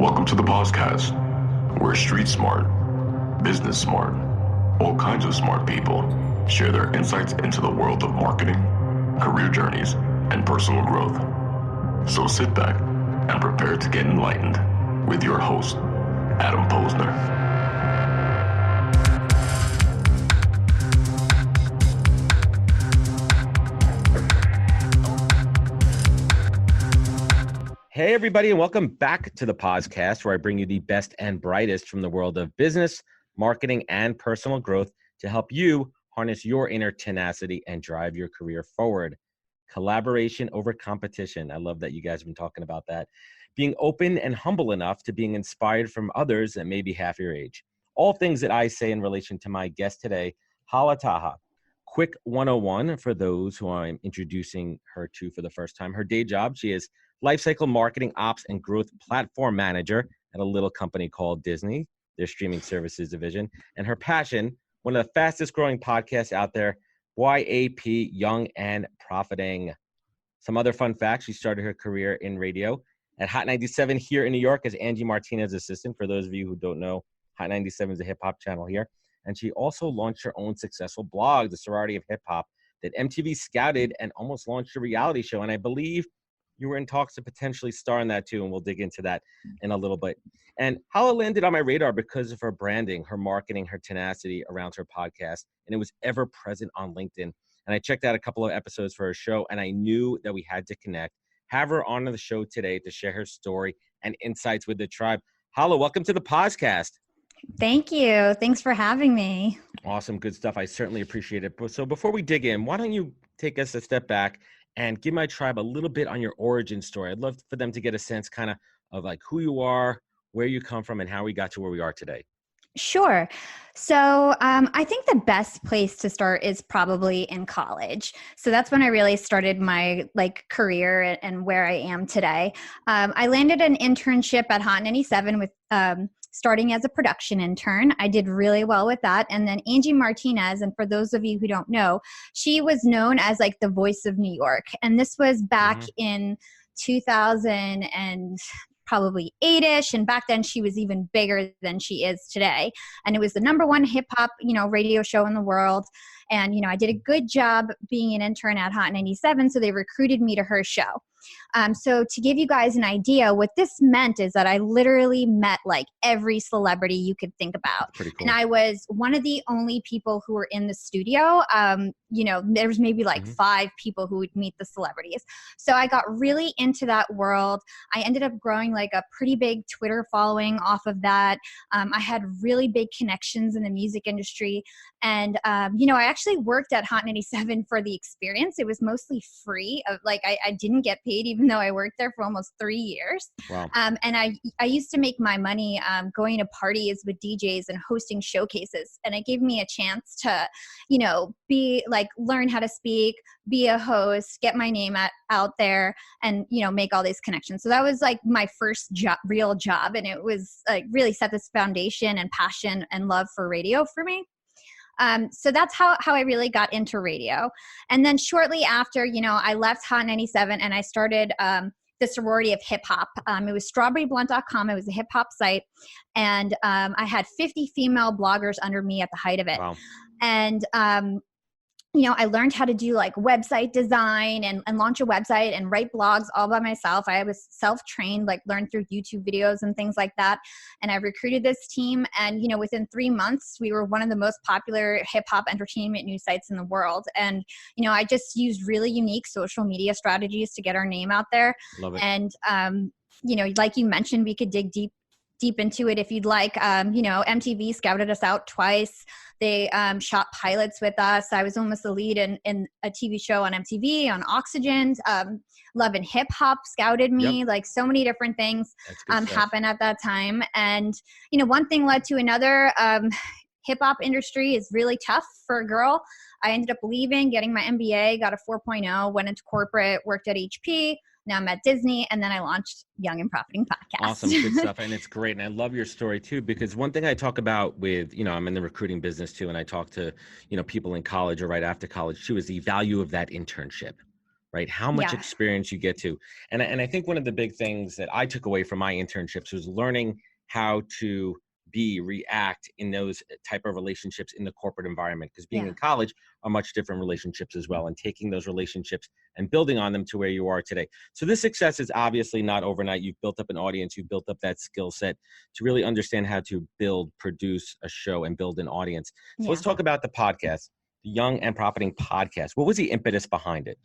Welcome to the podcast, where street smart, business smart, all kinds of smart people share their insights into the world of marketing, career journeys, and personal growth. So sit back and prepare to get enlightened with your host, Adam Posner. Hey, everybody, and welcome back to the podcast where I bring you the best and brightest from the world of business, marketing, and personal growth to help you harness your inner tenacity and drive your career forward. Collaboration over competition. I love that you guys have been talking about that. Being open and humble enough to being inspired from others that may be half your age. All things that I say in relation to my guest today, Hala Taha. Quick 101 for those who I'm introducing her to for the first time. Her day job, she is Lifecycle Marketing Ops and Growth Platform Manager at a little company called Disney, their streaming services division. And her passion, one of the fastest growing podcasts out there, YAP Young and Profiiting. Some other fun facts: she started her career in radio at Hot 97 here in New York as Angie Martinez assistant. For those of you who don't know, Hot 97 is a hip hop channel here. And she also launched her own successful blog, the Sorority of Hip Hop, that MTV scouted and almost launched a reality show. And I believe you were in talks to potentially star in that too, and we'll dig into that in a little bit. And Hala landed on my radar because of her branding, her marketing, her tenacity around her podcast, and it was ever present on LinkedIn. And I checked out a couple of episodes for her show, and I knew that we had to connect, have her on the show today to share her story and insights with the tribe. Hala, welcome to the podcast. Thank you. Thanks for having me. Awesome. Good stuff. I certainly appreciate it. So before we dig in, why don't you take us a step back and give my tribe a little bit on your origin story? I'd love for them to get a sense kind of like who you are, where you come from, and how we got to where we are today. Sure. So I think the best place to start is probably in college. So that's when I really started my career and where I am today. I landed an internship at Hot 97 with starting as a production intern. I did really well with that. And then Angie Martinez, and for those of you who don't know, she was known as like the voice of New York. And this was back in 2000 and probably 8-ish. And back then she was even bigger than she is today. And it was the #1 hip hop, radio show in the world. And, I did a good job being an intern at Hot 97. So they recruited me to her show. So to give you guys an idea, what this meant is that I literally met like every celebrity you could think about. Pretty cool. And I was one of the only people who were in the studio. There was maybe like 5 people who would meet the celebrities. So I got really into that world. I ended up growing like a pretty big Twitter following off of that. I had really big connections in the music industry. And, I actually worked at Hot 97 for the experience. It was mostly free. I didn't get paid, even though I worked there for almost 3 years. Wow. And I used to make my money going to parties with DJs and hosting showcases. And it gave me a chance to, learn how to speak, be a host, get my name out there, and, make all these connections. So that was like my first real job. And it was like really set this foundation and passion and love for radio for me. So that's how I really got into radio. And then shortly after, I left Hot 97 and I started the Sorority of Hip Hop. It was strawberryblunt.com. It was a hip hop site. And I had 50 female bloggers under me at the height of it. Wow. And I learned how to do like website design and launch a website and write blogs all by myself. I was self-trained, learned through YouTube videos and things like that. And I recruited this team. And, within 3 months, we were one of the most popular hip hop entertainment news sites in the world. And, I just used really unique social media strategies to get our name out there. Love it. And, like you mentioned, we could dig deep into it if you'd like. MTV scouted us out twice. They shot pilots with us. I was almost the lead in a TV show on MTV, on Oxygen. Love and Hip Hop scouted me. Yep. Like so many different things happened at that time. And, one thing led to another. Hip hop industry is really tough for a girl. I ended up leaving, getting my MBA, got a 4.0, went into corporate, worked at HP. Now I'm at Disney, and then I launched Young and Profiiting podcast. Awesome. Good stuff. And it's great. And I love your story too, because one thing I talk about with, I'm in the recruiting business too. And I talk to, people in college or right after college too, is the value of that internship, right? How much Yeah. experience you get to. And I think one of the big things that I took away from my internships was learning how to react in those type of relationships in the corporate environment, because being in Yeah. college are much different relationships as well, and taking those relationships and building on them to where you are today. So this success is obviously not overnight. You've built up an audience, you've built up that skill set to really understand how to build, produce a show and build an audience. So let's Yeah. talk about the podcast, the Young and Profiting podcast. What was the impetus behind it?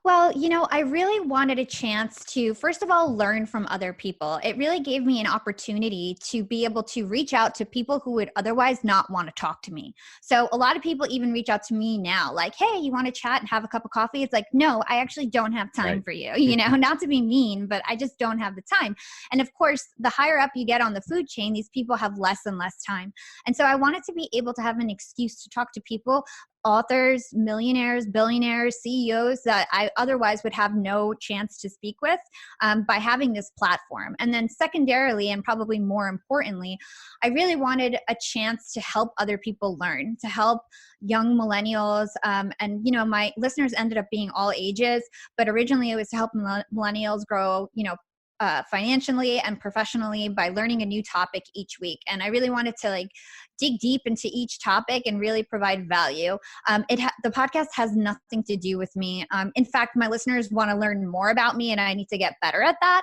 Well, I really wanted a chance to, first of all, learn from other people. It really gave me an opportunity to be able to reach out to people who would otherwise not want to talk to me. So a lot of people even reach out to me now, like, hey, you want to chat and have a cup of coffee? It's like, no, I actually don't have time Right. for you, not to be mean, but I just don't have the time. And of course, the higher up you get on the food chain, these people have less and less time. And so I wanted to be able to have an excuse to talk to people, authors, millionaires, billionaires, CEOs that I otherwise would have no chance to speak with, by having this platform. And then secondarily, and probably more importantly, I really wanted a chance to help other people learn, to help young millennials. And my listeners ended up being all ages, but originally it was to help millennials grow, financially and professionally by learning a new topic each week. And I really wanted to dig deep into each topic and really provide value. The podcast has nothing to do with me. In fact, my listeners want to learn more about me, and I need to get better at that,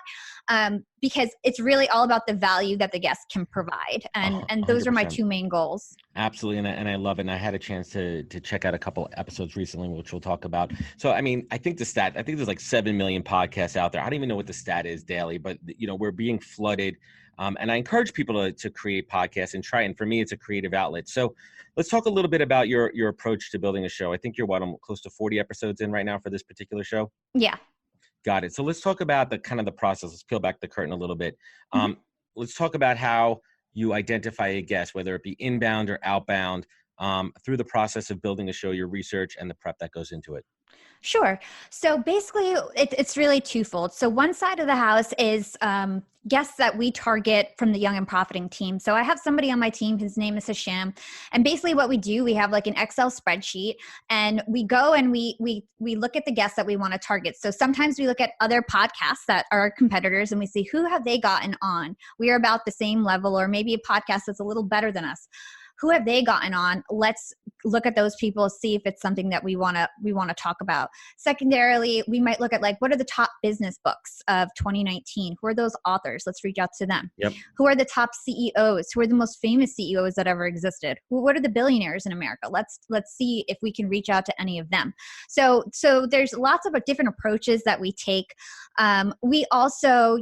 because it's really all about the value that the guests can provide. And those are my 100%. two main goals. Absolutely. And I love it. And I had a chance to check out a couple episodes recently, which we'll talk about. So, I mean, I think there's like 7 million podcasts out there. I don't even know what the stat is daily, but we're being flooded. And I encourage people to create podcasts and try. And for me, it's a creative outlet. So let's talk a little bit about your approach to building a show. I think you're close to 40 episodes in right now for this particular show. Yeah. Got it. So let's talk about the process. Let's peel back the curtain a little bit. Mm-hmm. Let's talk about how you identify a guest, whether it be inbound or outbound, through the process of building a show, your research and the prep that goes into it. Sure. So basically, it's really twofold. So one side of the house is guests that we target from the Young and Profiting team. So I have somebody on my team, his name is Hasham. And basically what we do, we have like an Excel spreadsheet, and we go and we look at the guests that we want to target. So sometimes we look at other podcasts that are competitors and we see who have they gotten on. We are about the same level, or maybe a podcast that's a little better than us. Who have they gotten on? Let's look at those people, see if it's something that we want to talk about. Secondarily, we might look at what are the top business books of 2019? Who are those authors? Let's reach out to them. Yep. Who are the top CEOs? Who are the most famous CEOs that ever existed? What are the billionaires in America? Let's see if we can reach out to any of them. So there's lots of different approaches that we take. We also,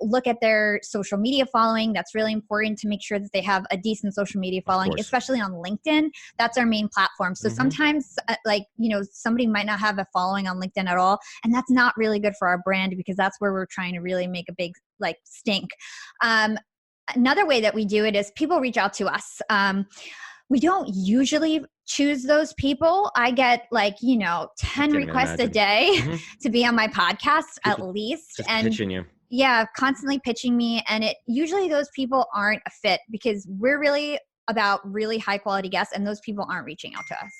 look at their social media following. That's really important to make sure that they have a decent social media following, especially on LinkedIn. That's our main platform. So sometimes somebody might not have a following on LinkedIn at all, and that's not really good for our brand, because that's where we're trying to really make a big stink. Another way that we do it is people reach out to us. We don't usually choose those people. I get 10 requests a day to be on my podcast at least. Just and pitching you. Yeah, constantly pitching me. And usually those people aren't a fit, because we're really about really high quality guests, and those people aren't reaching out to us.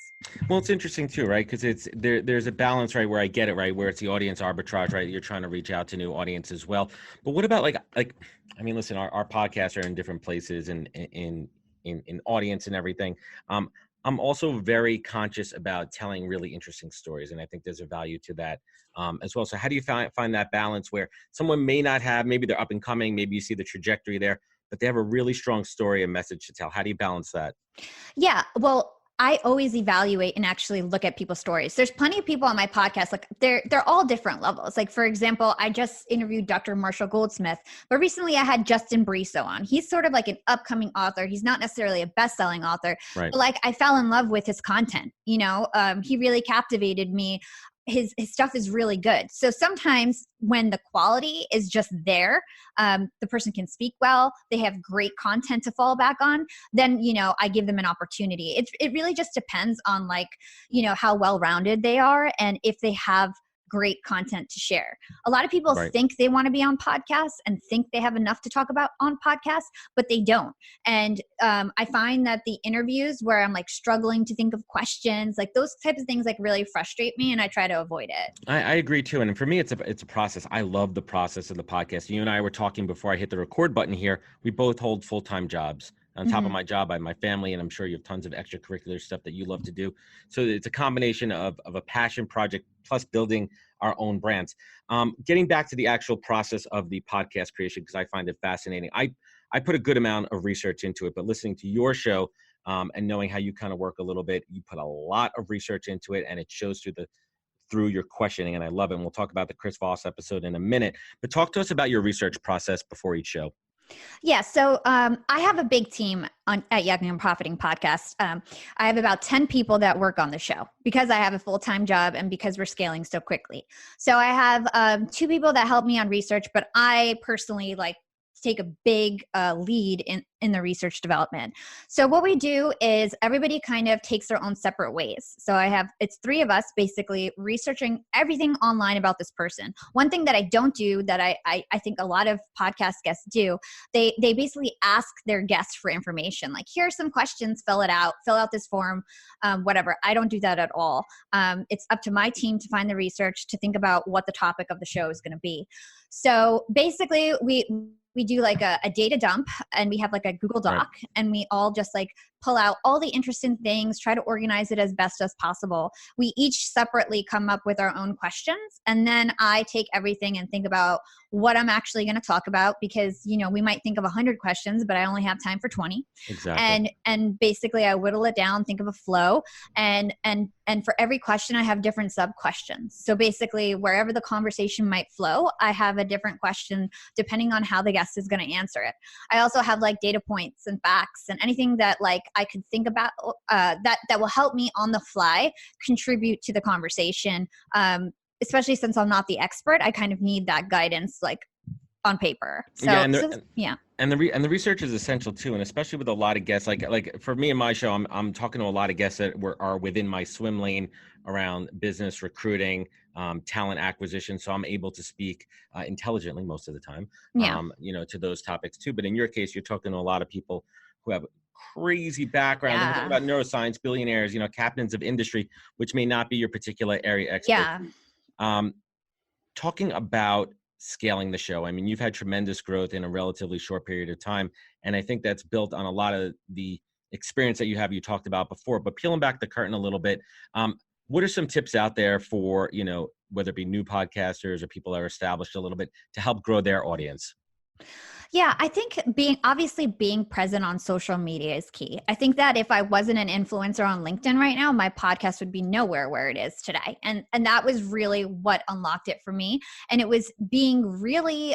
Well, it's interesting too, right? Because there's a balance, right, where I get it, right, where it's the audience arbitrage, right? You're trying to reach out to new audience as well. But what about listen, our podcasts are in different places and in audience and everything. I'm also very conscious about telling really interesting stories, and I think there's a value to that as well. So how do you find that balance where someone may not have, maybe they're up and coming, maybe you see the trajectory there, but they have a really strong story and message to tell? How do you balance that? Yeah, well, I always evaluate and actually look at people's stories. There's plenty of people on my podcast, they're all different levels. For example, I just interviewed Dr. Marshall Goldsmith, but recently I had Justin Briso on. He's sort of like an upcoming author. He's not necessarily a best-selling author, right, but I fell in love with his content. He really captivated me. His stuff is really good. So sometimes when the quality is just there, the person can speak well, they have great content to fall back on, then, I give them an opportunity. It really just depends on how well-rounded they are, and if they have great content to share. A lot of people Right. think they want to be on podcasts and think they have enough to talk about on podcasts, but they don't. And I find that the interviews where I'm like struggling to think of questions, like those types of things like really frustrate me, and I try to avoid it. I agree too. And for me, it's a process. I love the process of the podcast. You and I were talking before I hit the record button here. We both hold full-time jobs. On top of my job, I have my family, and I'm sure you have tons of extracurricular stuff that you love to do. So it's a combination of a passion project plus building our own brands. Getting back to the actual process of the podcast creation, because I find it fascinating. I put a good amount of research into it, but listening to your show and knowing how you kind of work a little bit, you put a lot of research into it, and it shows through your questioning, and I love it. And we'll talk about the Chris Voss episode in a minute, but talk to us about your research process before each show. Yeah. So I have a big team at Young and Profiiting podcast. I have about 10 people that work on the show because I have a full-time job and because we're scaling so quickly. So I have 2 people that help me on research, but I personally take a big lead in the research development. So what we do is everybody kind of takes their own separate ways. So it's 3 of us basically researching everything online about this person. One thing that I don't do that I think a lot of podcast guests do, they basically ask their guests for information. Like, here are some questions, fill out this form, whatever. I don't do that at all. It's up to my team to find the research, to think about what the topic of the show is going to be. So basically we do like a data dump, and we have like a Google Doc, right, and we all just like pull out all the interesting things, try to organize it as best as possible. We each separately come up with our own questions, and then I take everything and think about what I'm actually going to talk about, because, you know, we might think of 100 questions, but I only have time for 20. Exactly. And basically I whittle it down, think of a flow, and for every question I have different sub questions. So basically wherever the conversation might flow, I have a different question depending on how the guest is going to answer it. I also have like data points and facts and anything that like I could think about that will help me on the fly contribute to the conversation. Especially since I'm not the expert, I kind of need that guidance like on paper. So yeah. And the research is essential too, and especially with a lot of guests. Like for me and my show, I'm talking to a lot of guests that are within my swim lane around business, recruiting, talent acquisition. So I'm able to speak intelligently most of the time, to those topics too. But in your case, you're talking to a lot of people who have crazy backgrounds. Yeah. We're talking about neuroscience, billionaires, captains of industry, which may not be your particular area expertise. Yeah. Talking about scaling the show. I mean, you've had tremendous growth in a relatively short period of time. And I think that's built on a lot of the experience that you talked about before, but peeling back the curtain a little bit, what are some tips out there for, whether it be new podcasters or people that are established a little bit, to help grow their audience? Yeah, I think being present on social media is key. I think that if I wasn't an influencer on LinkedIn right now, my podcast would be nowhere where it is today. And that was really what unlocked it for me. And it was being really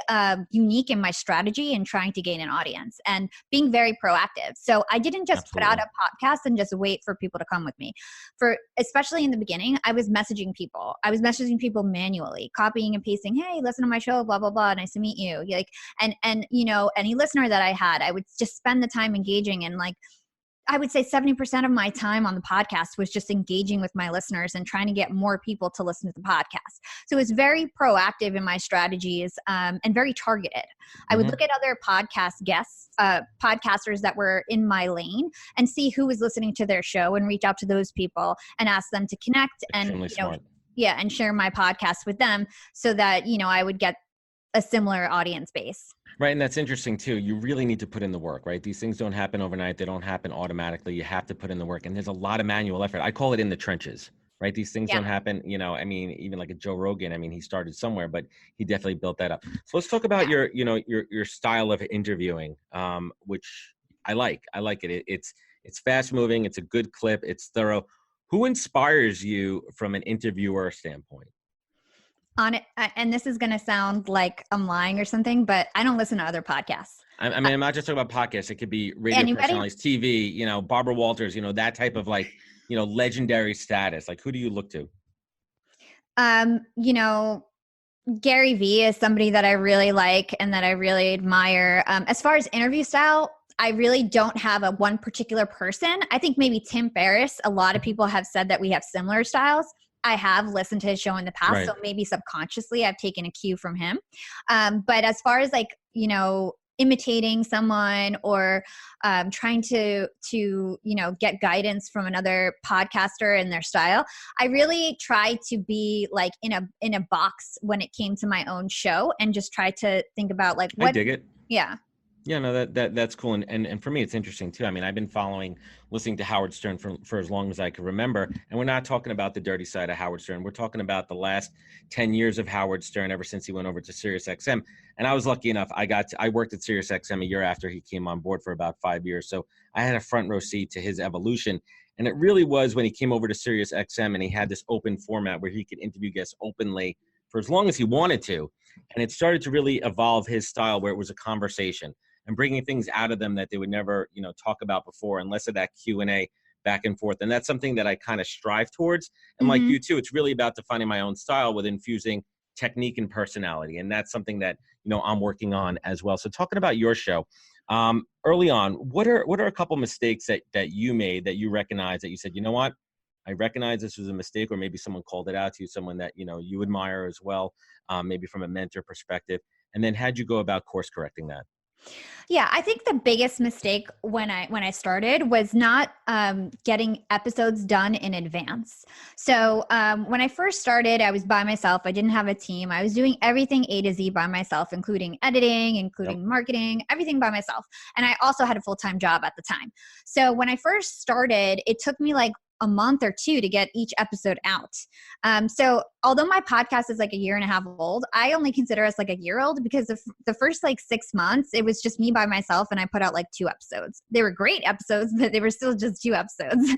unique in my strategy and trying to gain an audience and being very proactive. So I didn't just put out a podcast and just wait for people to come with me. Especially in the beginning, I was messaging people. I was messaging people manually, copying and pasting, hey, listen to my show, blah, blah, blah. Nice to meet you. And any listener that I had, I would just spend the time engaging. And like, I would say 70% of my time on the podcast was just engaging with my listeners and trying to get more people to listen to the podcast. So it was very proactive in my strategies and very targeted. I would look at other podcast guests, podcasters that were in my lane and see who was listening to their show and reach out to those people and ask them to connect and, and share my podcast with them so that, I would get a similar audience base. Right. And that's interesting too. You really need to put in the work, right? These things don't happen overnight. They don't happen automatically. You have to put in the work, and there's a lot of manual effort. I call it in the trenches, right? These things don't happen, even like a Joe Rogan, he started somewhere, but he definitely built that up. So let's talk about your style of interviewing, which I like. I like it. It's fast moving. It's a good clip. It's thorough. Who inspires you from an interviewer standpoint? On it, and this is going to sound like I'm lying or something, but I don't listen to other podcasts. I'm not just talking about podcasts. It could be radio personalities, TV, Barbara Walters, that type of legendary status. Like, who do you look to? Gary Vee is somebody that I really like and that I really admire. As far as interview style, I really don't have one particular person. I think maybe Tim Ferriss. A lot of people have said that we have similar styles. I have listened to his show in the past. Right. So maybe subconsciously I've taken a cue from him. But as far as like, imitating someone or trying to get guidance from another podcaster and their style, I really try to be like in a box when it came to my own show and just try to think about like what. I dig it. Yeah. Yeah, no, that's cool. And for me, it's interesting too. I mean, I've been listening to Howard Stern for as long as I can remember. And we're not talking about the dirty side of Howard Stern. We're talking about the last 10 years of Howard Stern, ever since he went over to SiriusXM. And I was lucky enough. I worked at SiriusXM a year after he came on board for about 5 years. So I had a front row seat to his evolution. And it really was when he came over to SiriusXM and he had this open format where he could interview guests openly for as long as he wanted to. And it started to really evolve his style where it was a conversation and bringing things out of them that they would never, talk about before, and less of that Q&A back and forth. And that's something that I kind of strive towards. And like you too, it's really about defining my own style with infusing technique and personality. And that's something that, I'm working on as well. So talking about your show, early on, what are a couple mistakes that you made that you recognize that you said, you know what? I recognize this was a mistake, or maybe someone called it out to you, someone that, you admire as well, maybe from a mentor perspective. And then how'd you go about course correcting that? Yeah, I think the biggest mistake when I started was not getting episodes done in advance. So when I first started, I was by myself. I didn't have a team. I was doing everything A to Z by myself, including editing, including marketing, everything by myself. And I also had a full-time job at the time. So when I first started, it took me like a month or two to get each episode out. So although my podcast is like a year and a half old, I only consider us like a year old because the first like 6 months, it was just me by myself and I put out like 2 episodes. They were great episodes, but they were still just 2 episodes.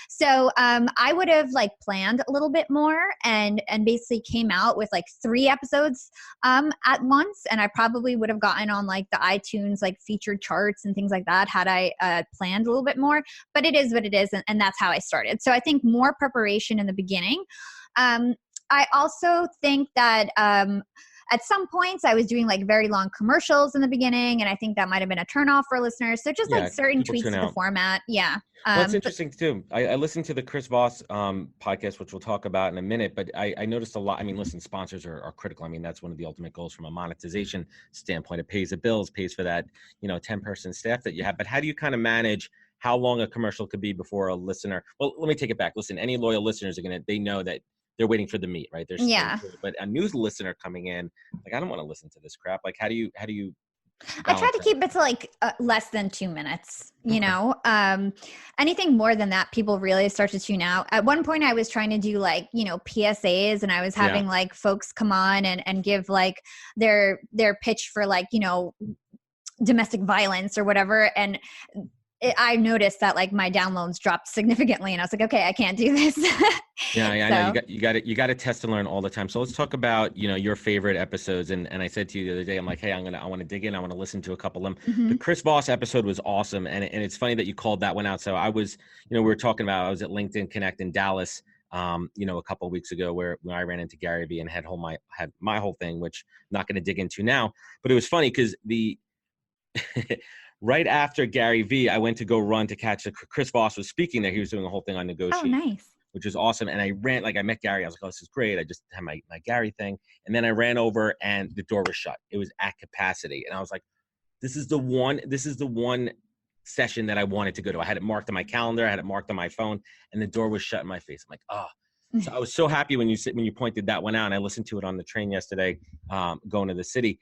So I would have like planned a little bit more and basically came out with like 3 episodes at once. And I probably would have gotten on like the iTunes like featured charts and things like that had I planned a little bit more. But it is what it is. And that's how I started. So I think more preparation in the beginning. I also think that at some points I was doing like very long commercials in the beginning, and I think that might have been a turnoff for listeners. So just like certain tweaks to the format. Yeah. Well, it's interesting too. I listened to the Chris Voss podcast, which we'll talk about in a minute, but I noticed a lot. I mean, listen, sponsors are critical. I mean, that's one of the ultimate goals from a monetization standpoint. It pays the bills, pays for that, 10-person staff that you have. But how do you kind of manage how long a commercial could be before a listener? Well, let me take it back. Listen, any loyal listeners they know that they're waiting for the meat, right? But a new listener coming in, like, I don't want to listen to this crap. Like, how do you I try to keep it to like less than 2 minutes, anything more than that, people really start to tune out. At one point I was trying to do like, PSAs, and I was having like folks come on and give like their pitch for like, domestic violence or whatever. And I noticed that like my downloads dropped significantly, and I was like, okay, I can't do this. Yeah, I know. You got to test and learn all the time. So let's talk about, your favorite episodes. And I said to you the other day, I'm like, hey, I want to dig in. I want to listen to a couple of them. Mm-hmm. The Chris Voss episode was awesome. And it's funny that you called that one out. So I was, we were talking about, I was at LinkedIn Connect in Dallas, a couple of weeks ago where I ran into Gary Vee and had my whole thing, which I'm not going to dig into now, but it was funny because right after Gary Vee, I went to go run to catch Chris Voss was speaking there. He was doing a whole thing on negotiation. Oh, nice. Which was awesome. And I met Gary. I was like, oh, this is great. I just had my Gary thing. And then I ran over and the door was shut. It was at capacity. And I was like, this is the one session that I wanted to go to. I had it marked on my calendar. I had it marked on my phone, and the door was shut in my face. I'm like, oh. So I was so happy when you pointed that one out. And I listened to it on the train yesterday, going to the city.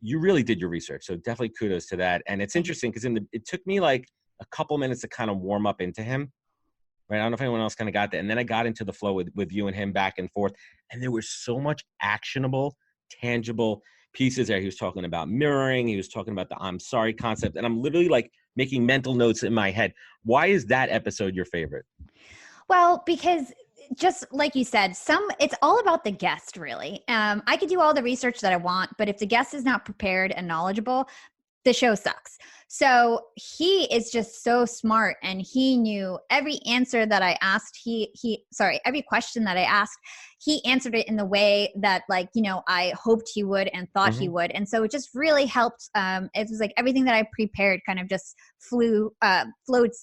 You really did your research. So definitely kudos to that. And it's interesting because it took me like a couple minutes to kind of warm up into him. Right. I don't know if anyone else kind of got that. And then I got into the flow with you and him back and forth. And there was so much actionable, tangible pieces there. He was talking about mirroring. He was talking about the I'm sorry concept. And I'm literally like making mental notes in my head. Why is that episode your favorite? Well, because just like you said, it's all about the guest, really. I could do all the research that I want, but if the guest is not prepared and knowledgeable, the show sucks. So he is just so smart, and he knew every answer that I asked. Every question that I asked, he answered it in the way that like, you know, I hoped he would and thought he would. And so it just really helped. It was like everything that I prepared kind of just flowed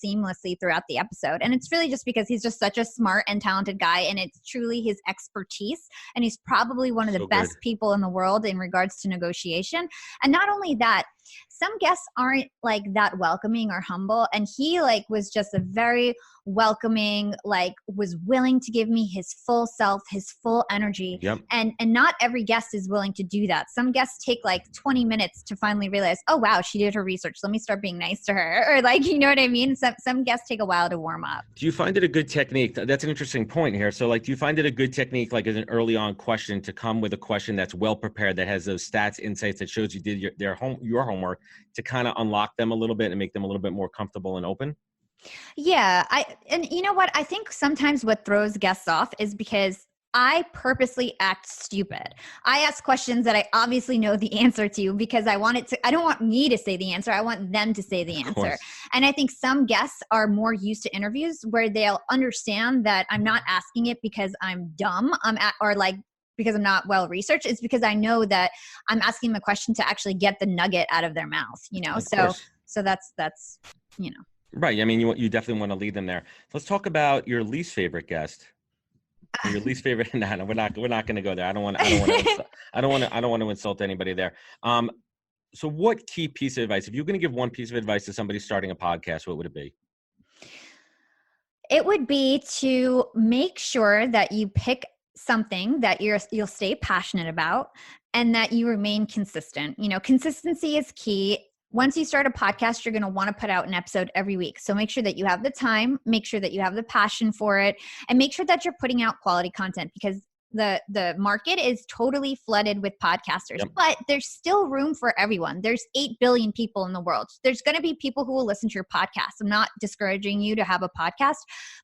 seamlessly throughout the episode. And it's really just because he's just such a smart and talented guy, and it's truly his expertise. And he's probably one of the best people in the world in regards to negotiation. And not only that, some guests aren't like that welcoming or humble. And he like was just a very welcoming, like was willing to give me his full self, his full energy. Yep. And not every guest is willing to do that. Some guests take like 20 minutes to finally realize, oh, wow, she did her research. Let me start being nice to her. Or like, you know what I mean? Some guests take a while to warm up. Do you find it a good technique? That's an interesting point here. So like, do you find it a good technique, like as an early on question, to come with a question that's well prepared, that has those stats, insights, that shows you did your homework, to kind of unlock them a little bit and make them a little bit more comfortable and open? Yeah. And you know what? I think sometimes what throws guests off is because I purposely act stupid. I ask questions that I obviously know the answer to because I don't want me to say the answer. I want them to say the answer. And I think some guests are more used to interviews where they'll understand that I'm not asking it because I'm dumb. Or like, because I'm not well researched. It's because I know that I'm asking them a question to actually get the nugget out of their mouth, you know? So that's, you know. Right. I mean, you definitely want to lead them there. Let's talk about your least favorite guest. Your least favorite? No, we're not going to go there. I don't want to insult anybody there. So what key piece of advice, if you're going to give one piece of advice to somebody starting a podcast, what would it be? It would be to make sure that you pick something that you'll stay passionate about and that you remain consistent. You know, consistency is key. Once you start a podcast, you're going to want to put out an episode every week. So make sure that you have the time, make sure that you have the passion for it, and make sure that you're putting out quality content, because the market is totally flooded with podcasters. Yep. But there's still room for everyone. There's 8 billion people in the world. There's going to be people who will listen to your podcast. I'm not discouraging you to have a podcast,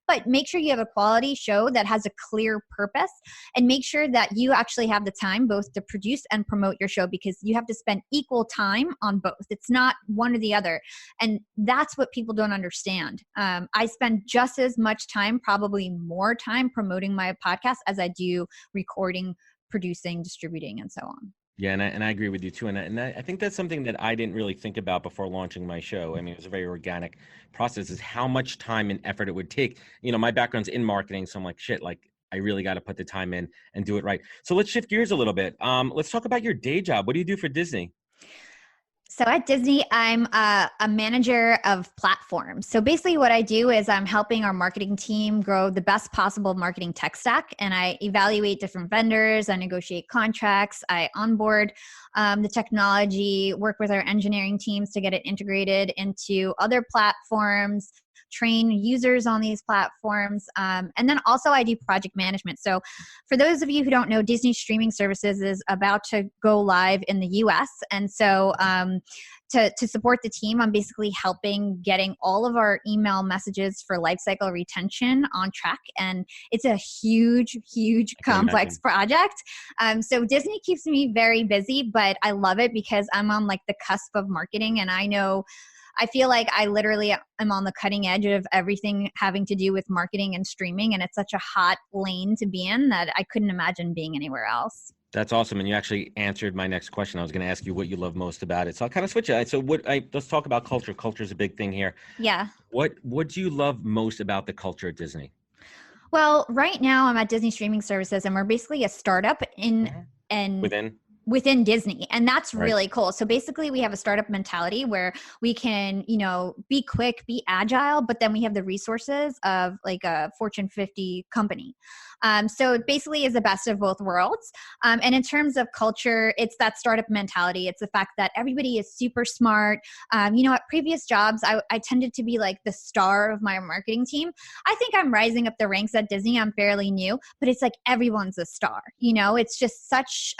but make sure you have a quality show that has a clear purpose, and make sure that you actually have the time both to produce and promote your show, because you have to spend equal time on both. It's not one or the other. And that's what people don't understand. I spend just as much time, probably more time, promoting my podcast as I do recording, producing, distributing, and so on. Yeah, and I agree with you too. And I think that's something that I didn't really think about before launching my show. I mean, it was a very organic process, is how much time and effort it would take. You know, my background's in marketing, so I'm like, shit, like I really got to put the time in and do it right. So let's shift gears a little bit. Let's talk about your day job. What do you do for Disney? So at Disney, I'm a manager of platforms. So basically what I do is I'm helping our marketing team grow the best possible marketing tech stack. And I evaluate different vendors, I negotiate contracts, I onboard the technology, work with our engineering teams to get it integrated into other platforms, train users on these platforms. And then also I do project management. So for those of you who don't know, Disney streaming services is about to go live in the US. And so to support the team, I'm basically helping getting all of our email messages for Lifecycle retention on track. And it's a huge, huge, complex project. So Disney keeps me very busy, but I love it because I'm on like the cusp of marketing, and I feel like I literally am on the cutting edge of everything having to do with marketing and streaming. And it's such a hot lane to be in that I couldn't imagine being anywhere else. That's awesome. And you actually answered my next question. I was going to ask you what you love most about it. So I'll kind of switch it. So let's talk about culture. Culture is a big thing here. Yeah. What do you love most about the culture at Disney? Well, right now I'm at Disney Streaming Services, and we're basically a startup within Disney. And that's really cool. So basically we have a startup mentality where we can, you know, be quick, be agile, but then we have the resources of like a Fortune 50 company. So it basically is the best of both worlds. And in terms of culture, it's that startup mentality. It's the fact that everybody is super smart. You know, at previous jobs, I tended to be like the star of my marketing team. I think I'm rising up the ranks at Disney. I'm fairly new, but it's like everyone's a star. You know, it's just such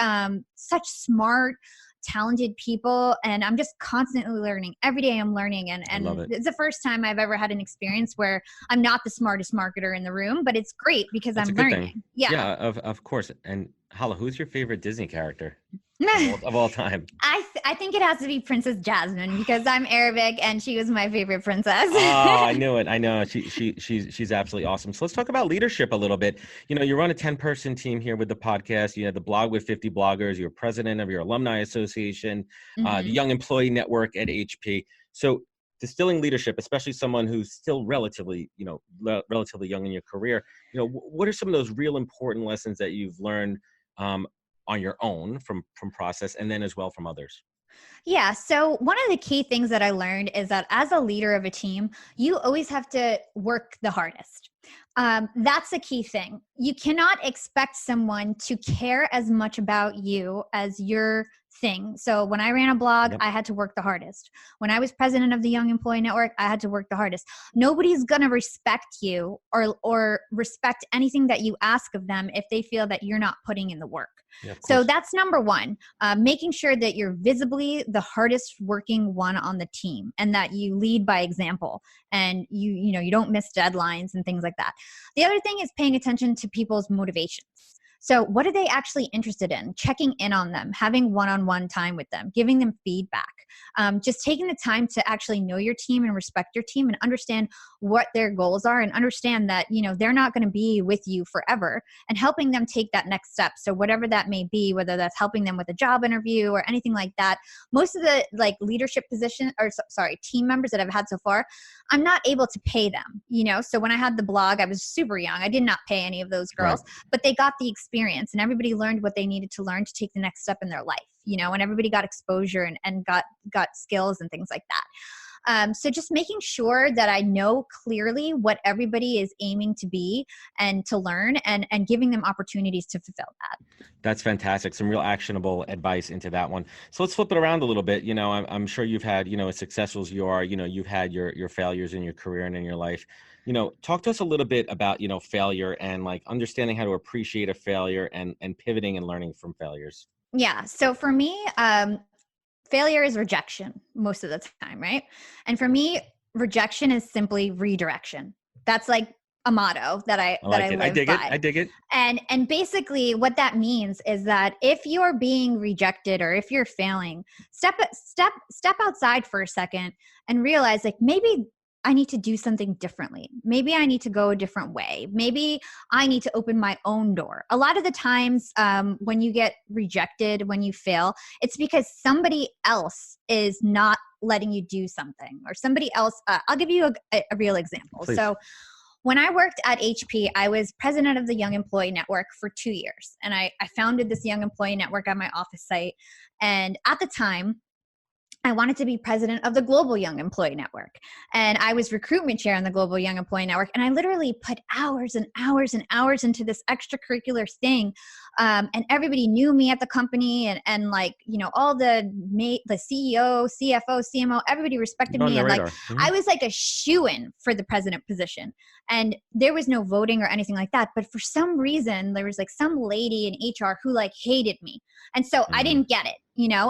smart, talented people, and I'm just constantly learning. Every day I'm learning, and it's the first time I've ever had an experience where I'm not the smartest marketer in the room, but it's great because I'm learning. Yeah, of course. And Hala, who's your favorite Disney character? of all time? I think it has to be Princess Jasmine because I'm Arabic and she was my favorite princess. Oh, I knew it. I know she's absolutely awesome. So let's talk about leadership a little bit. You run a 10-person team here with the podcast. You have the blog with 50 bloggers. You're president of your alumni association, the Young Employee Network at HP. So distilling leadership, especially someone who's still relatively young in your career, what are some of those real important lessons that you've learned on your own from process and then as well from others? Yeah. So one of the key things that I learned is that as a leader of a team, you always have to work the hardest. That's a key thing. You cannot expect someone to care as much about you as your thing. So when I ran a blog, I had to work the hardest. When I was president of the Young Employee Network, I had to work the hardest. Nobody's going to respect you or respect anything that you ask of them if they feel that you're not putting in the work. Yeah, so that's number one, making sure that you're visibly the hardest working one on the team and that you lead by example and you don't miss deadlines and things like that. The other thing is paying attention to people's motivations. So what are they actually interested in? Checking in on them, having one-on-one time with them, giving them feedback, just taking the time to actually know your team and respect your team and understand what their goals are and understand that, they're not going to be with you forever and helping them take that next step. So whatever that may be, whether that's helping them with a job interview or anything like that, most of the leadership team members that I've had so far, I'm not able to pay them, So when I had the blog, I was super young. I did not pay any of those girls, but they got the experience and everybody learned what they needed to learn to take the next step in their life, and everybody got exposure and got skills and things like that. So just making sure that I know clearly what everybody is aiming to be and to learn and giving them opportunities to fulfill that. That's fantastic. Some real actionable advice into that one. So let's flip it around a little bit. I'm sure you've had, as successful as you are, you've had your failures in your career and in your life. Talk to us a little bit about, failure and understanding how to appreciate a failure and pivoting and learning from failures. Yeah. So for me, failure is rejection most of the time, right? And for me, rejection is simply redirection. That's like a motto that I live by. I dig it. And basically what that means is that if you're being rejected or if you're failing, step outside for a second and realize maybe I need to do something differently. Maybe I need to go a different way. Maybe I need to open my own door. A lot of the times when you get rejected, when you fail, it's because somebody else is not letting you do something or somebody else. I'll give you a real example. Please. So when I worked at HP, I was president of the Young Employee Network for 2 years. And I founded this Young Employee Network at my office site. And at the time, I wanted to be president of the Global Young Employee Network. And I was recruitment chair on the Global Young Employee Network. And I literally put hours and hours and hours into this extracurricular thing. And everybody knew me at the company and all the CEO, CFO, CMO, everybody respected me. And I was like a shoo-in for the president position. And there was no voting or anything like that. But for some reason, there was some lady in HR who hated me. And so I didn't get it.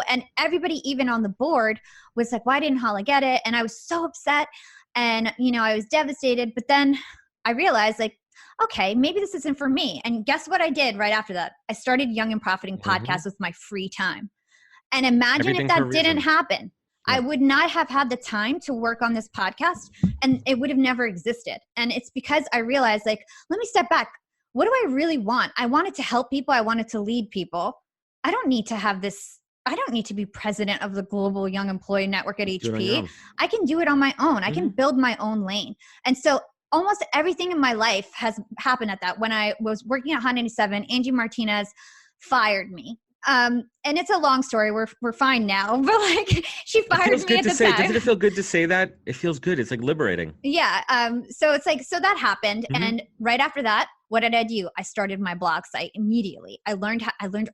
And everybody even on the board was like, why didn't Hala get it? And I was so upset and, I was devastated. But then I realized okay, maybe this isn't for me. And guess what I did right after that? I started Young and Profiiting podcast with my free time. And imagine if that didn't happen. Yeah. I would not have had the time to work on this podcast and it would have never existed. And it's because I realized let me step back. What do I really want? I wanted to help people. I wanted to lead people. I don't need to have this. I don't need to be president of the Global Young Employee Network at HP. I can do it on my own. I can build my own lane. And so almost everything in my life has happened at that. When I was working at Hot 97, Angie Martinez fired me. And it's a long story. We're fine now, but she fired me at the time. Doesn't it feel good to say that? It feels good. It's liberating. Yeah. So it's so that happened. And right after that, what did I do? I started my blog site immediately. I learned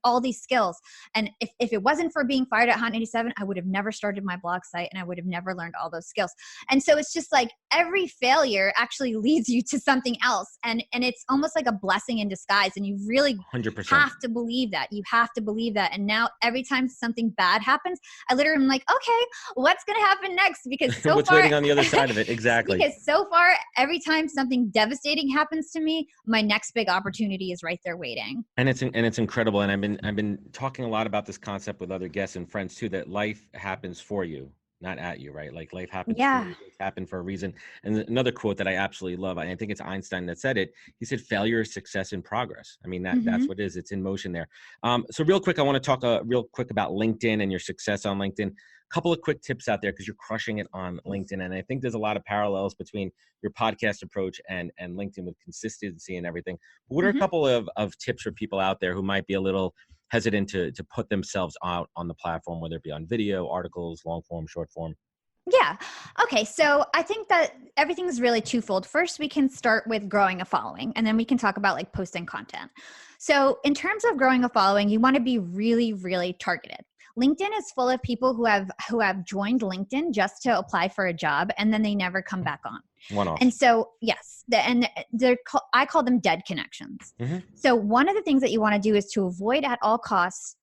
all these skills. And if it wasn't for being fired at Hot 97, I would have never started my blog site and I would have never learned all those skills. And so it's just every failure actually leads you to something else. And it's almost like a blessing in disguise. And you really 100%. have to believe that. You have to believe that. And now every time something bad happens, I literally am okay, what's going to happen next? Because so what's far, waiting on the other side of it? Exactly. Because so far, every time something devastating happens to me, my next big opportunity is right there waiting. And it's incredible. And I've been talking a lot about this concept with other guests and friends too, that life happens for you, not at you, right? Like life happens for you, things happen for a reason. And another quote that I absolutely love, I think it's Einstein that said it. He said, failure is success in progress. I mean, that's what it is. It's in motion there. So real quick, I want to talk real quick about LinkedIn and your success on LinkedIn. Couple of quick tips out there because you're crushing it on LinkedIn. And I think there's a lot of parallels between your podcast approach and LinkedIn with consistency and everything. But what are a couple of tips for people out there who might be a little hesitant to put themselves out on the platform, whether it be on video, articles, long form, short form? Yeah. Okay. So I think that everything's really twofold. First, we can start with growing a following, and then we can talk about like posting content. So in terms of growing a following, you want to be really, really targeted. LinkedIn is full of people who have joined LinkedIn just to apply for a job, and then they never come back on. One-off. And so, yes, I call them dead connections. So one of the things that you want to do is to avoid at all costs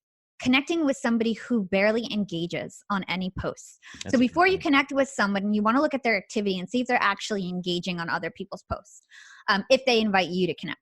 connecting with somebody who barely engages on any posts. So before you connect with someone, you want to look at their activity and see if they're actually engaging on other people's posts, if they invite you to connect.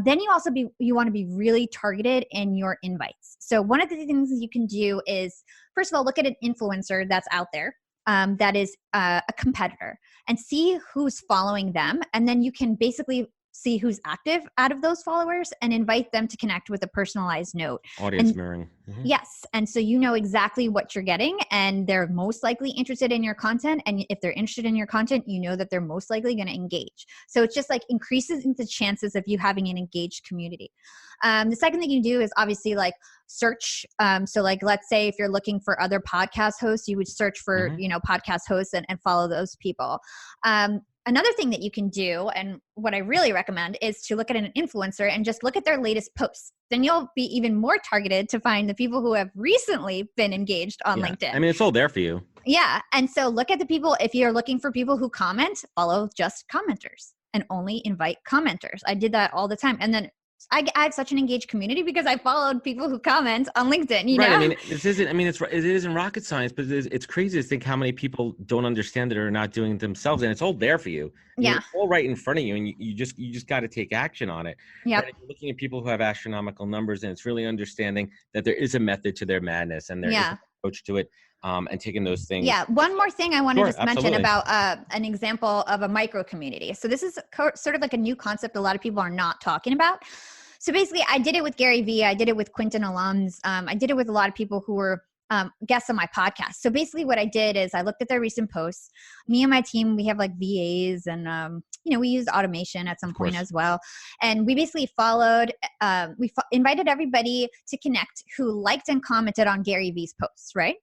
Then you want to be really targeted in your invites. So one of the things you can do is, first of all, look at an influencer that's out there that is a competitor and see who's following them. And then you can basically see who's active out of those followers and invite them to connect with a personalized note. Audience mirroring. Yes. And so you know exactly what you're getting, and they're most likely interested in your content. And if they're interested in your content, you know that they're most likely going to engage. So it's just like increases the chances of you having an engaged community. The second thing you do is obviously like search. So like, let's say if you're looking for other podcast hosts, you would search for, podcast hosts and follow those people. Another thing that you can do, and what I really recommend, is to look at an influencer and just look at their latest posts. Then you'll be even more targeted to find the people who have recently been engaged on LinkedIn. I mean, it's all there for you. Yeah. And so look at the people. If you're looking for people who comment, follow just commenters and only invite commenters. I did that all the time. And then I have such an engaged community because I followed people who comment on LinkedIn, you know? I mean, it isn't rocket science, but it's crazy to think how many people don't understand it or are not doing it themselves. And it's all there for you. Yeah. It's all right in front of you. And you just got to take action on it. Yeah. Right? You're looking at people who have astronomical numbers, and it's really understanding that there is a method to their madness and there is an approach to it. And taking those things. Yeah. One more thing I want to just mention about an example of a micro community. So this is sort of like a new concept a lot of people are not talking about. So basically, I did it with Gary Vee. I did it with Quinton alums. I did it with a lot of people who were guests on my podcast. So basically what I did is I looked at their recent posts. Me and my team, we have like VAs and, we used automation at some point as well. And we basically followed, invited everybody to connect who liked and commented on Gary Vee's posts, right?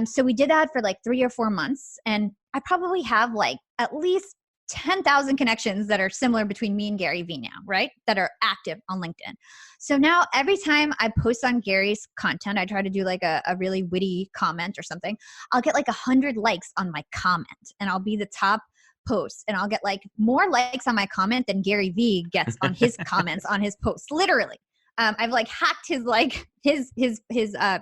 So we did that for like 3 or 4 months. And I probably have like at least 10,000 connections that are similar between me and Gary Vee now, right? That are active on LinkedIn. So now every time I post on Gary's content, I try to do like a really witty comment or something. I'll get like 100 likes on my comment, and I'll be the top post, and I'll get like more likes on my comment than Gary Vee gets on his comments on his posts, literally. I've like hacked his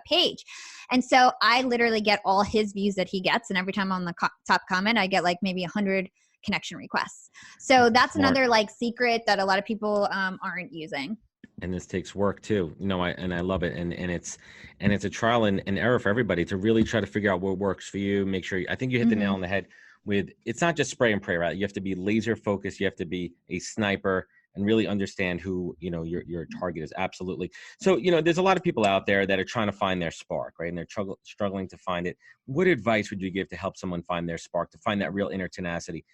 page. And so I literally get all his views that he gets. And every time on the top comment, I get like maybe 100 connection requests. So that's another like secret that a lot of people aren't using. And this takes work too, I love it. And it's a trial and error for everybody to really try to figure out what works for you. Make sure, I think you hit the nail on the head with, it's not just spray and pray, right? You have to be laser focused. You have to be a sniper and really understand who, your target is. Absolutely. So, there's a lot of people out there that are trying to find their spark, right? And they're struggling to find it. What advice would you give to help someone find their spark, to find that real inner tenacity?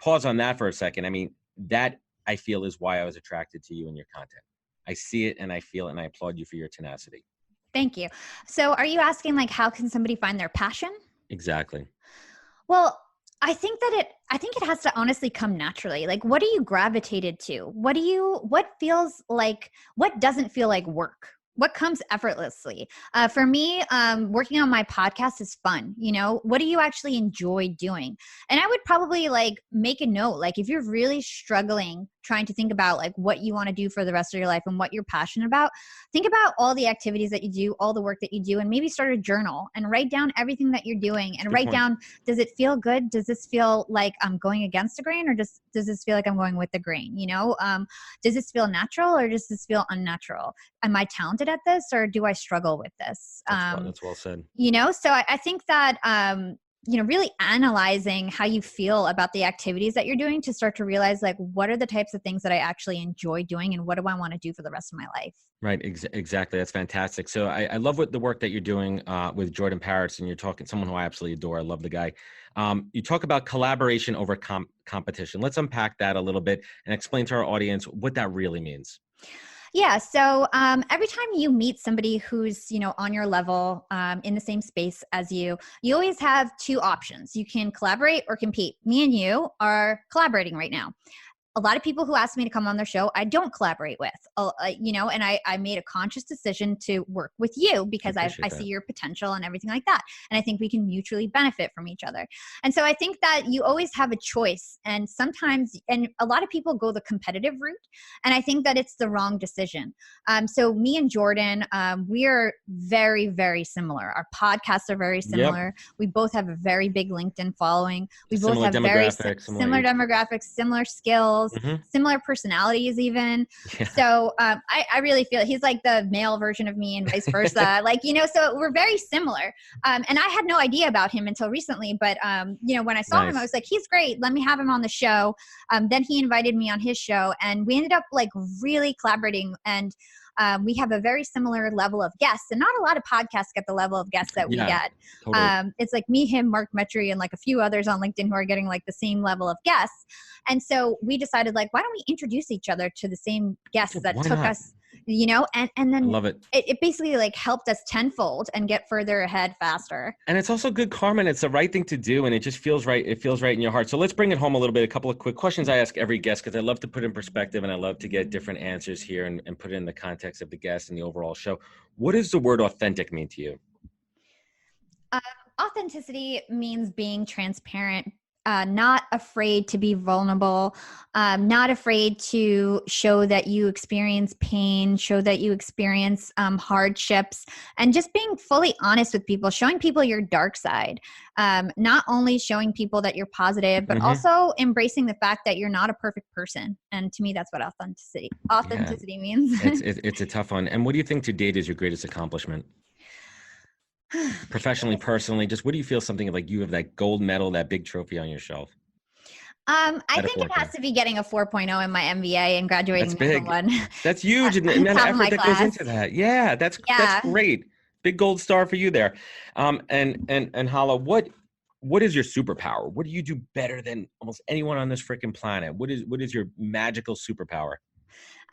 Pause on that for a second. I mean, that I feel is why I was attracted to you and your content. I see it and I feel it, and I applaud you for your tenacity. Thank you. So are you asking like, how can somebody find their passion? Exactly. Well, I think it has to honestly come naturally. Like, what are you gravitated to? What doesn't feel like work? What comes effortlessly? For me, working on my podcast is fun. What do you actually enjoy doing? And I would probably like make a note, like if you're really struggling trying to think about like what you want to do for the rest of your life and what you're passionate about, think about all the activities that you do, all the work that you do, and maybe start a journal and write down everything that you're doing and write down, does it feel good? Does this feel like I'm going against the grain, or does this feel like I'm going with the grain? You know, does this feel natural or does this feel unnatural? Am I talented at this or do I struggle with this? That's well said. You know, so I think that, you know, really analyzing how you feel about the activities that you're doing to start to realize like, what are the types of things that I actually enjoy doing and what do I want to do for the rest of my life? Right. Exactly. That's fantastic. So I love the work that you're doing with Jordan Paris, and you're talking someone who I absolutely adore. I love the guy. You talk about collaboration over competition. Let's unpack that a little bit and explain to our audience what that really means. Yeah. So every time you meet somebody who's, you know, on your level, in the same space as you always have two options. You can collaborate or compete. Me and you are collaborating right now. A lot of people who ask me to come on their show, I don't collaborate with, you know, and I made a conscious decision to work with you because I see your potential and everything like that. And I think we can mutually benefit from each other. And so I think that you always have a choice, and sometimes, and a lot of people go the competitive route. And I think that it's the wrong decision. So me and Jordan, we are very, very similar. Our podcasts are very similar. Yep. We both have a very big LinkedIn following. We both have very similar demographics, similar skills. Mm-hmm. Similar personalities even. Yeah. So I really feel he's like the male version of me and vice versa. Like, you know, so we're very similar. And I had no idea about him until recently. But, you know, when I saw him, I was like, he's great. Let me have him on the show. Then he invited me on his show and we ended up like really collaborating. And we have a very similar level of guests, and not a lot of podcasts get the level of guests that we get. Totally. It's like me, him, Mark Metry, and like a few others on LinkedIn who are getting like the same level of guests. And so we decided like, why don't we introduce each other to the same guests that took us, you know, and then I love it. It basically like helped us tenfold and get further ahead faster. And it's also good karma, and it's the right thing to do. And it just feels right. It feels right in your heart. So let's bring it home a little bit. A couple of quick questions I ask every guest, because I love to put in perspective and I love to get different answers here and put it in the context of the guest and the overall show. What does the word authentic mean to you? Authenticity means being transparent, not afraid to be vulnerable, not afraid to show that you experience pain, show that you experience hardships, and just being fully honest with people, showing people your dark side, not only showing people that you're positive, but also embracing the fact that you're not a perfect person. And to me, that's what authenticity means. It's a tough one. And what do you think to date is your greatest accomplishment? Professionally, personally, just what do you feel something like you have that gold medal, that big trophy on your shelf? I think it has to be getting a 4.0 in my MBA and graduating number one. That's huge. And the effort that goes into that. Yeah, that's great. Big gold star for you there. And Hala, what is your superpower? What do you do better than almost anyone on this freaking planet? What is your magical superpower?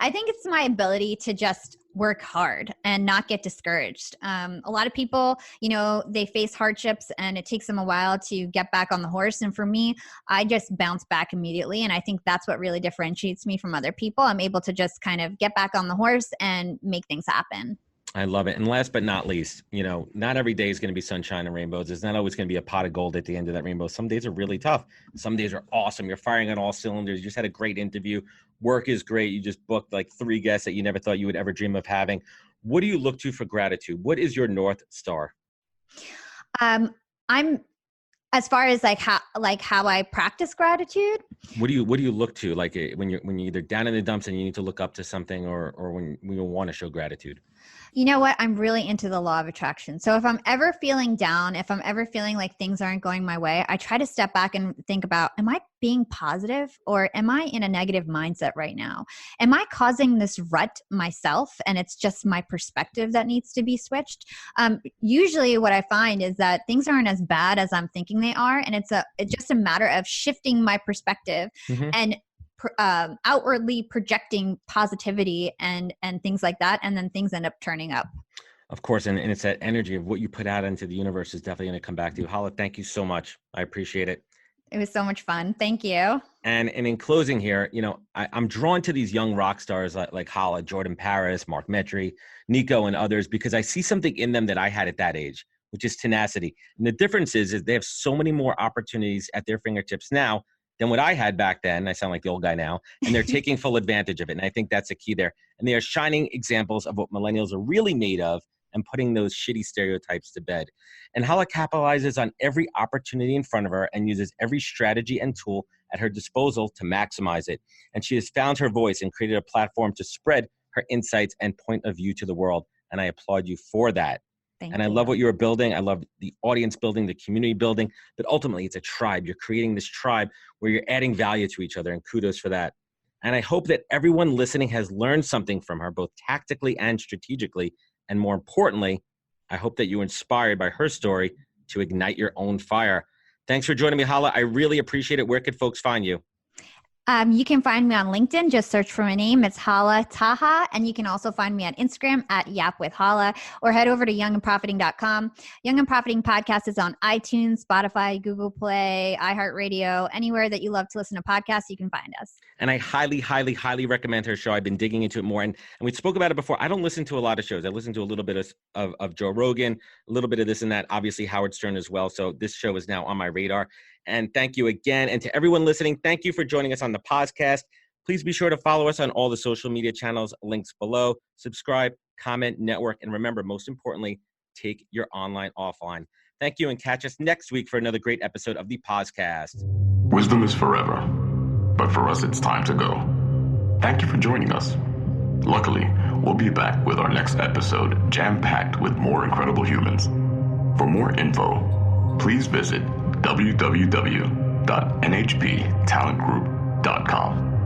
I think it's my ability to just work hard and not get discouraged. A lot of people, you know, they face hardships and it takes them a while to get back on the horse. And for me, I just bounce back immediately. And I think that's what really differentiates me from other people. I'm able to just kind of get back on the horse and make things happen. I love it. And last but not least, you know, not every day is going to be sunshine and rainbows. There's not always going to be a pot of gold at the end of that rainbow. Some days are really tough. Some days are awesome. You're firing on all cylinders. You just had a great interview. Work is great. You just booked like 3 guests that you never thought you would ever dream of having. What do you look to for gratitude? What is your North Star? I'm as far as like how I practice gratitude. What do you look to, like when you're either down in the dumps and you need to look up to something, or when you want to show gratitude? You know what? I'm really into the law of attraction. So if I'm ever feeling down, if I'm ever feeling like things aren't going my way, I try to step back and think about, am I being positive or am I in a negative mindset right now? Am I causing this rut myself and it's just my perspective that needs to be switched? Usually what I find is that things aren't as bad as I'm thinking they are. And it's just a matter of shifting my perspective and outwardly projecting positivity and things like that, and then things end up turning up. Of course, and it's that energy of what you put out into the universe is definitely going to come back to you. Hala, thank you so much. I appreciate it. It was so much fun. Thank you. And in closing here, you know, I'm drawn to these young rock stars like Hala, Jordan Paris, Mark Metry, Nico, and others, because I see something in them that I had at that age, which is tenacity. And the difference is they have so many more opportunities at their fingertips now than what I had back then. I sound like the old guy now, and they're taking full advantage of it. And I think that's the key there. And they are shining examples of what millennials are really made of and putting those shitty stereotypes to bed. And Hala capitalizes on every opportunity in front of her and uses every strategy and tool at her disposal to maximize it. And she has found her voice and created a platform to spread her insights and point of view to the world. And I applaud you for that. Thank and I you. love what you are building. I love the audience building, the community building, but ultimately it's a tribe. You're creating this tribe where you're adding value to each other, and kudos for that. And I hope that everyone listening has learned something from her, both tactically and strategically. And more importantly, I hope that you're inspired by her story to ignite your own fire. Thanks for joining me, Hala. I really appreciate it. Where could folks find you? You can find me on LinkedIn. Just search for my name. It's Hala Taha. And you can also find me on Instagram at YAP with Hala, or head over to youngandprofiting.com. Young and Profiting podcast is on iTunes, Spotify, Google Play, iHeartRadio, anywhere that you love to listen to podcasts, you can find us. And I highly, highly, highly recommend her show. I've been digging into it more. And we spoke about it before. I don't listen to a lot of shows. I listen to a little bit of Joe Rogan, a little bit of this and that, obviously Howard Stern as well. So this show is now on my radar. And thank you again. And to everyone listening, thank you for joining us on the podcast. Please be sure to follow us on all the social media channels, links below. Subscribe, comment, network, and remember, most importantly, take your online offline. Thank you, and catch us next week for another great episode of the podcast. Wisdom is forever, but for us, it's time to go. Thank you for joining us. Luckily, we'll be back with our next episode jam-packed with more incredible humans. For more info, please visit www.nhptalentgroup.com.